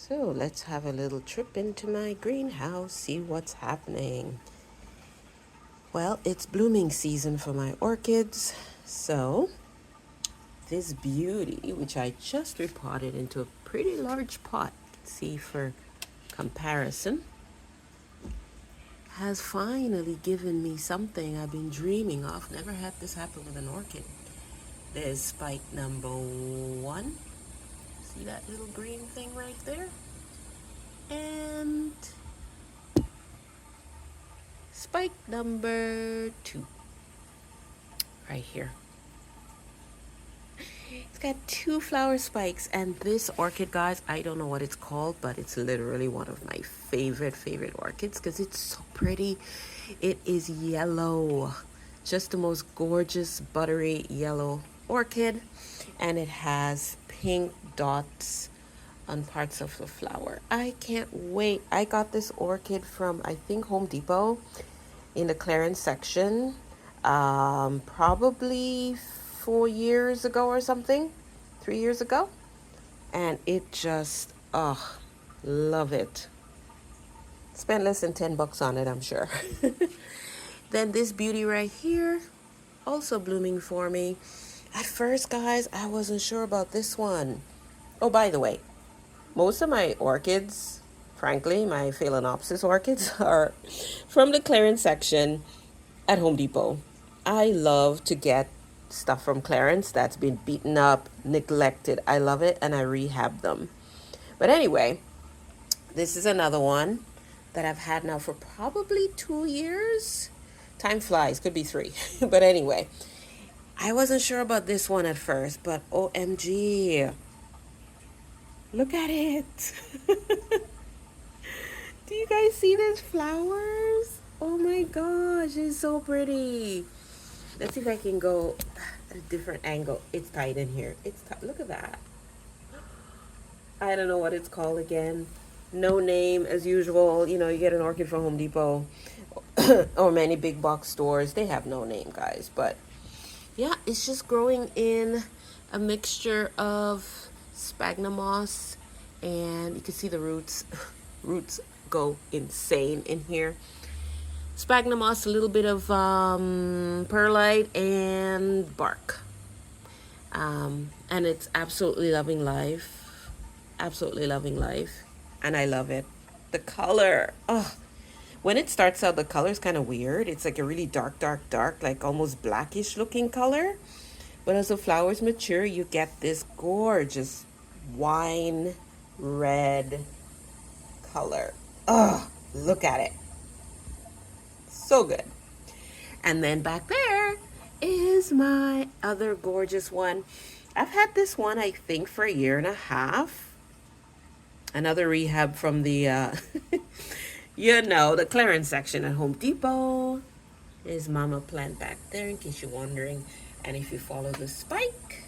So let's have a little trip into my greenhouse, see what's happening. Well, it's blooming season for my orchids, so this beauty, which I just repotted into a pretty large pot, see for comparison, has finally given me something I've been dreaming of. Never had this happen with an orchid. There's spike number 1. See that little green thing right there? And spike number 2 right here. It's got 2 flower spikes, and this orchid, guys, I don't know what it's called, but it's literally one of my favorite orchids because it's so pretty. It is yellow, just the most gorgeous buttery yellow orchid, and it has pink dots on parts of the flower. I can't wait. I got this orchid from, I think, Home Depot in the clearance section, probably 4 years ago or something, 3 years ago, and it just, love it. Spent less than $10 on it, I'm sure. Then this beauty right here, also blooming for me. At first, guys, I wasn't sure about this one. Oh, by the way, most of my orchids, frankly, my phalaenopsis orchids, are from the clearance section at Home Depot. I love to get stuff from clearance that's been beaten up, neglected. I love it, and I rehab them. But anyway, this is another one that I've had now for probably 2 years. Time flies, could be 3. But anyway, I wasn't sure about this one at first, but OMG, look at it. Do you guys see these flowers? Oh my gosh, it's so pretty. Let's see if I can go at a different angle. It's tight in here. It's tight. Look at that. I don't know what it's called again. No name as usual. You know, you get an orchid from Home Depot or many big box stores. They have no name, guys. But yeah, it's just growing in a mixture of sphagnum moss, and you can see the roots. Roots go insane in here. Sphagnum moss, a little bit of perlite, and bark. And it's absolutely loving life. Absolutely loving life. And I love it. The color. Oh, when it starts out, the color is kind of weird. It's like a really dark, like almost blackish looking color. But as the flowers mature, you get this gorgeous wine red color. Oh, look at it. So good. And then back there is my other gorgeous one. I've had this one, I think, for 1.5 years. Another rehab from the, the clearance section at Home Depot. There's Mama Plant back there, in case you're wondering. And if you follow the spike,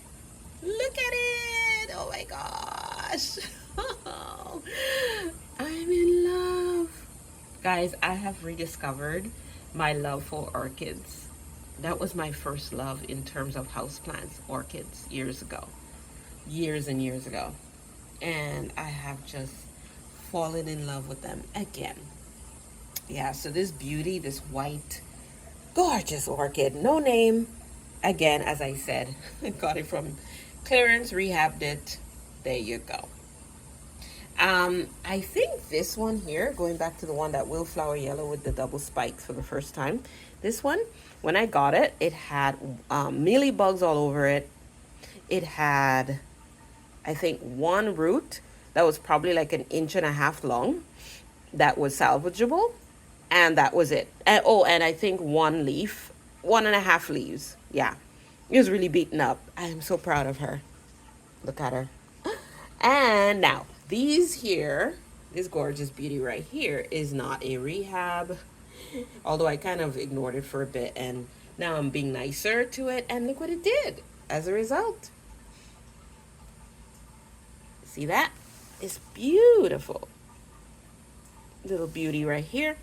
look at it. Oh my gosh. I'm in love. Guys, I have rediscovered my love for orchids. That was my first love in terms of houseplants, orchids, years ago. Years and years ago. And I have just fallen in love with them again. Yeah, so this beauty, this white, gorgeous orchid, no name. Again, as I said, I got it from clearance, rehabbed it. There you go. I think this one here, going back to the one that will flower yellow with the double spikes for the first time. This one, when I got it, it had mealy bugs all over it. It had, I think, 1 root that was probably like 1.5 inches long that was salvageable, and that was it. And I think 1 leaf, 1.5 leaves. Yeah, it was really beaten up. I am so proud of her. Look at her. And now, these here, this gorgeous beauty right here is not a rehab, although I kind of ignored it for a bit, and now I'm being nicer to it, and look what it did as a result. See that? It's beautiful. Little beauty right here.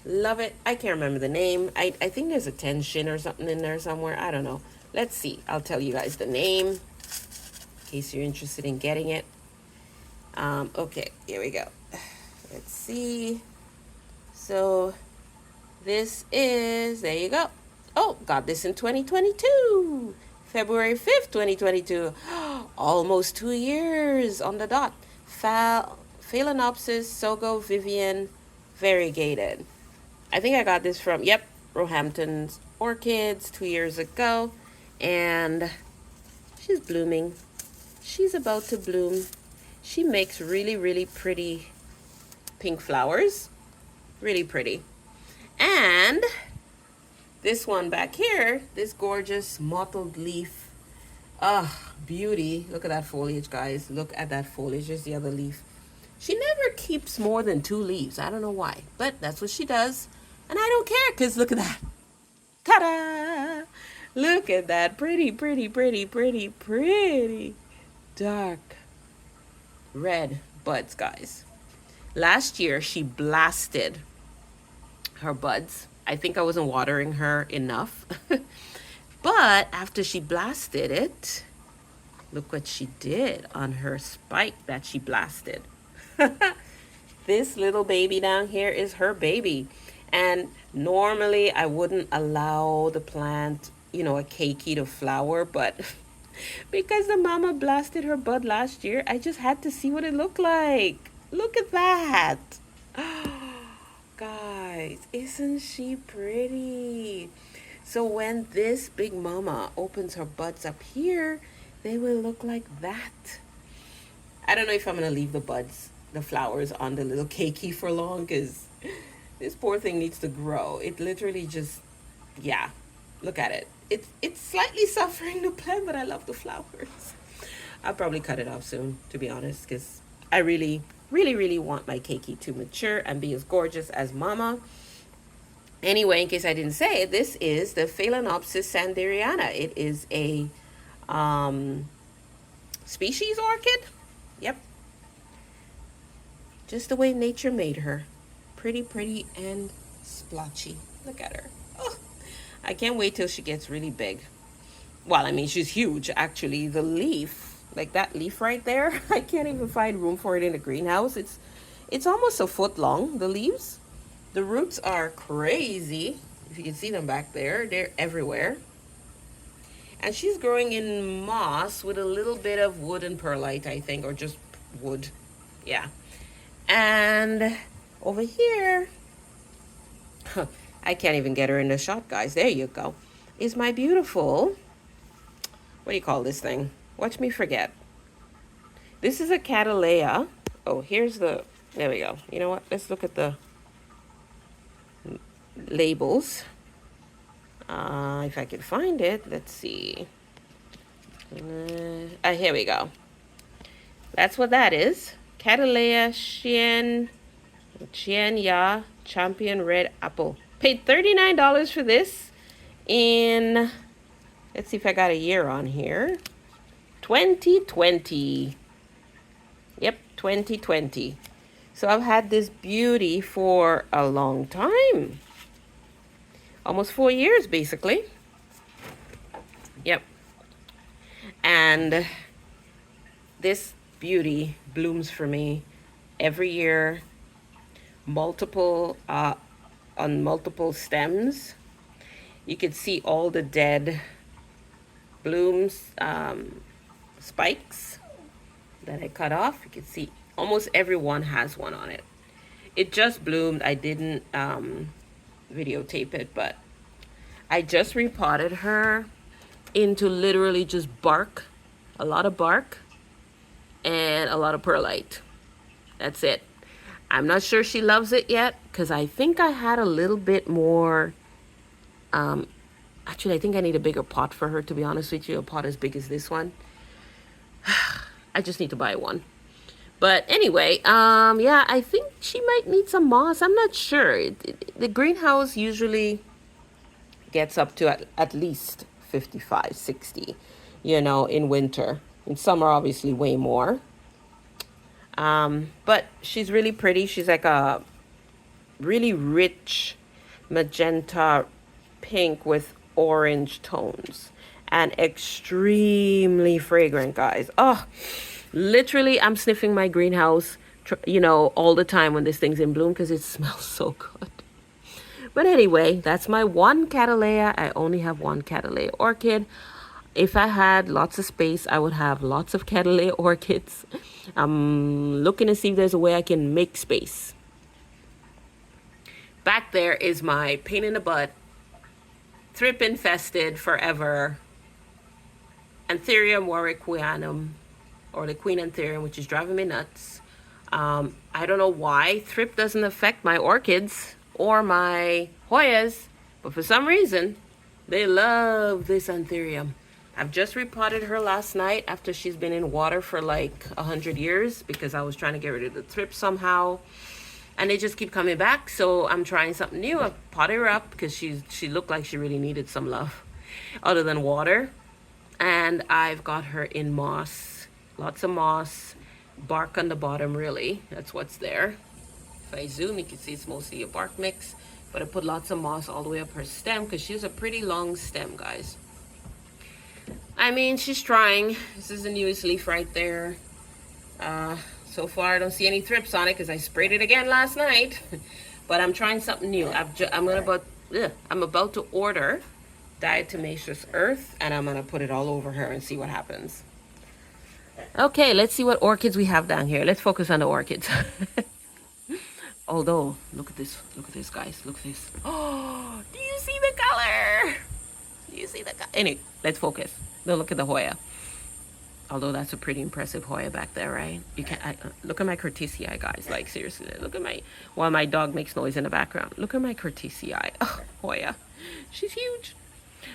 Love it. I can't remember the name. I think there's a tension or something in there somewhere. I don't know. Let's see. I'll tell you guys the name in case you're interested in getting it. Okay, here we go. Let's see. So this is, there you go. Oh, got this in 2022. February 5th, 2022. Almost 2 years on the dot. Phalaenopsis Sogo Vivian Variegated. I think I got this from, yep, Roehampton's Orchids 2 years ago. And she's blooming. She's about to bloom. She makes really, really pretty pink flowers. Really pretty. And this one back here, this gorgeous mottled leaf. Ah, beauty. Look at that foliage, guys. Look at that foliage. There's the other leaf. She never keeps more than 2 leaves. I don't know why, but that's what she does. And I don't care, because look at that. Ta-da! Look at that. Pretty, pretty, pretty, pretty, pretty dark red buds, guys. Last year, she blasted her buds. I think I wasn't watering her enough. But after she blasted it, look what she did on her spike that she blasted. This little baby down here is her baby. And normally I wouldn't allow the plant, a keiki to flower, but because the mama blasted her bud last year, I just had to see what it looked like. Look at that. Guys, isn't she pretty? So when this big mama opens her buds up here, they will look like that. I don't know if I'm going to leave the flowers on the little keiki for long, because this poor thing needs to grow. It literally just, yeah, look at it. It's slightly suffering the plant, but I love the flowers. I'll probably cut it off soon, to be honest, because I really, really, really want my keiki to mature and be as gorgeous as mama. Anyway, in case I didn't say it, this is the Phalaenopsis sanderiana. It is a species orchid. Yep. Just the way nature made her. Pretty, pretty, and splotchy. Look at her. Oh, I can't wait till she gets really big. Well, I mean, she's huge, actually. The leaf, like that leaf right there, I can't even find room for it in the greenhouse. It's almost a foot long, the leaves. The roots are crazy. If you can see them back there, they're everywhere. And she's growing in moss with a little bit of wood and perlite, I think, or just wood. Yeah. And over here, I can't even get her in the shot, guys. There you go. Is my beautiful, what do you call this thing? Watch me forget. This is a Cattleya. Oh, here's the, there we go. You know what? Let's look at the labels. If I can find it, let's see. Here we go. That's what that is. Cattleya Chien Ya Champion Red Apple. Paid $39 for this in, let's see if I got a year on here. 2020. Yep, 2020. So I've had this beauty for a long time. Almost 4 years, basically. Yep. And this beauty blooms for me every year, on multiple stems. You can see all the dead blooms, spikes that I cut off. You can see almost everyone has one on it. It just bloomed. I didn't videotape it, but I just repotted her into literally just bark, a lot of bark, and a lot of perlite. That's it. I'm not sure she loves it yet, because I think I had a little bit more. Actually, I think I need a bigger pot for her, to be honest with you. A pot as big as this one. I just need to buy one. But anyway, yeah, I think she might need some moss. I'm not sure. The greenhouse usually gets up to at least 55, 60, in winter. In summer, obviously, way more. But she's really pretty. She's like a really rich magenta pink with orange tones. And extremely fragrant, guys. Oh, Literally, I'm sniffing my greenhouse, you know, all the time when this thing's in bloom because it smells so good. But anyway, that's my one Cattleya. I only have one Cattleya orchid. If I had lots of space, I would have lots of Cattleya orchids. I'm looking to see if there's a way I can make space. Back there is my pain in the butt, thrip infested forever, Anthurium warwickwianum, or the Queen Anthurium, which is driving me nuts. I don't know why thrip doesn't affect my orchids or my Hoyas, but for some reason, they love this Anthurium. I've just repotted her last night after she's been in water for like 100 years because I was trying to get rid of the thrip somehow. And they just keep coming back, so I'm trying something new. I potted her up because she looked like she really needed some love other than water. And I've got her in moss, lots of moss, bark on the bottom really, that's what's there. If I zoom, you can see it's mostly a bark mix, but I put lots of moss all the way up her stem because she has a pretty long stem, guys. I mean, she's trying. This is the newest leaf right there. So far I don't see any thrips on it because I sprayed it again last night. But I'm trying something new. I'm about to order diatomaceous earth, and I'm gonna put it all over her and see what happens. Okay, let's see what orchids we have down here. Let's focus on the orchids. Although, look at this, guys, look at this. Oh, do you see the color? Do you see the color? Anyway, let's focus. Now look at the Hoya. Although that's a pretty impressive Hoya back there, right? You can look at my Curtisii, guys. Like seriously, look at while my dog makes noise in the background. Look at my Curtisii. Oh, Hoya, she's huge.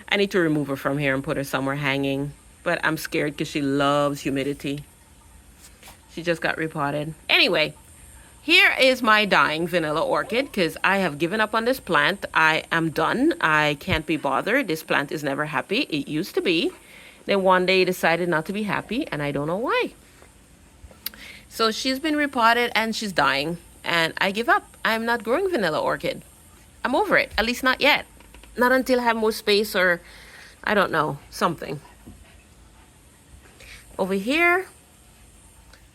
I need to remove her from here and put her somewhere hanging, but I'm scared because she loves humidity. She just got repotted. Anyway, here is my dying vanilla orchid because I have given up on this plant. I am done. I can't be bothered. This plant is never happy. It used to be. Then one day it decided not to be happy, and I don't know why. So she's been repotted and she's dying, and I give up. I'm not growing vanilla orchid. I'm over it, at least not yet. Not until I have more space or, I don't know, something. Over here,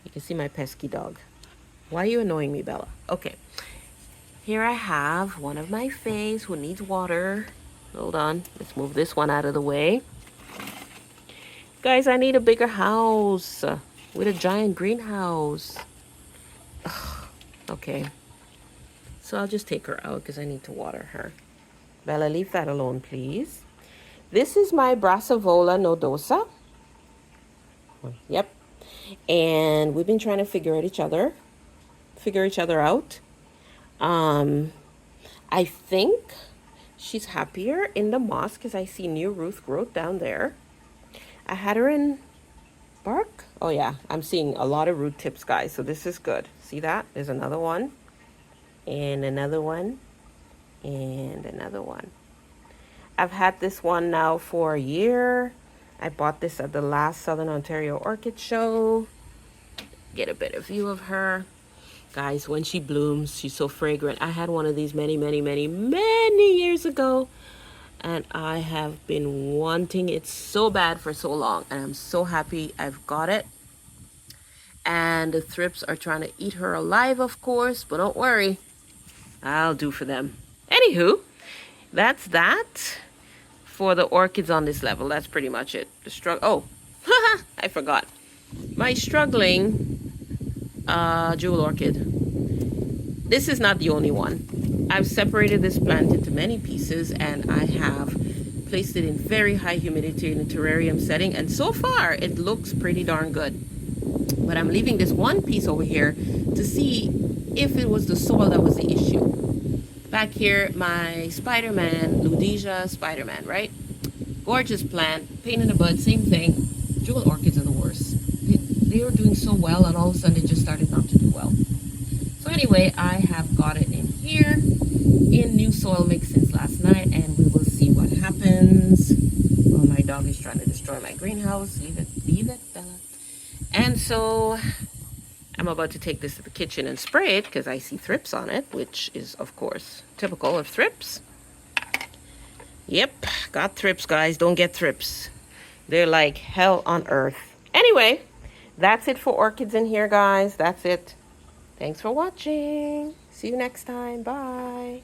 you can see my pesky dog. Why are you annoying me, Bella? Okay. Here I have one of my fays who needs water. Hold on, let's move this one out of the way. Guys, I need a bigger house with a giant greenhouse. Ugh, okay. So I'll just take her out because I need to water her. Bella, leave that alone, please. This is my Brassavola nodosa. Yep. And we've been trying to figure each other out. I think she's happier in the moss because I see new root growth down there. I had her in bark. Oh yeah, I'm seeing a lot of root tips, guys, so this is good. See that? There's another one, and another one, and another one. I've had this one now for a year. I bought this at the last Southern Ontario Orchid Show. Get a better view of her. Guys, when she blooms, she's so fragrant. I had one of these many years ago, and I have been wanting it so bad for so long, and I'm so happy I've got it. And the thrips are trying to eat her alive, of course, but don't worry, I'll do for them. Anywho, that's that for the orchids on this level. That's pretty much it. Oh, I forgot. My struggling jewel orchid. This is not the only one. I've separated this plant into many pieces, and I have placed it in very high humidity in a terrarium setting, and so far it looks pretty darn good. But I'm leaving this one piece over here to see if it was the soil that was the issue. Back here, my Spider-Man, Ludesia Spider-Man, right? Gorgeous plant, pain in the bud, same thing. Jewel orchids are the worst. They were doing so well, and all of a sudden it just started not to do well. So anyway, I have got it in here in new soil mix since last night, and we will see what happens. Oh, my dog is trying to destroy my greenhouse. Leave it, Bella. And so I'm about to take this to the kitchen and spray it because I see thrips on it, which is, of course, typical of thrips. Yep, got thrips, guys. Don't get thrips. They're like hell on earth. Anyway, That's it for orchids in here, guys. That's it. Thanks for watching. See you next time. Bye.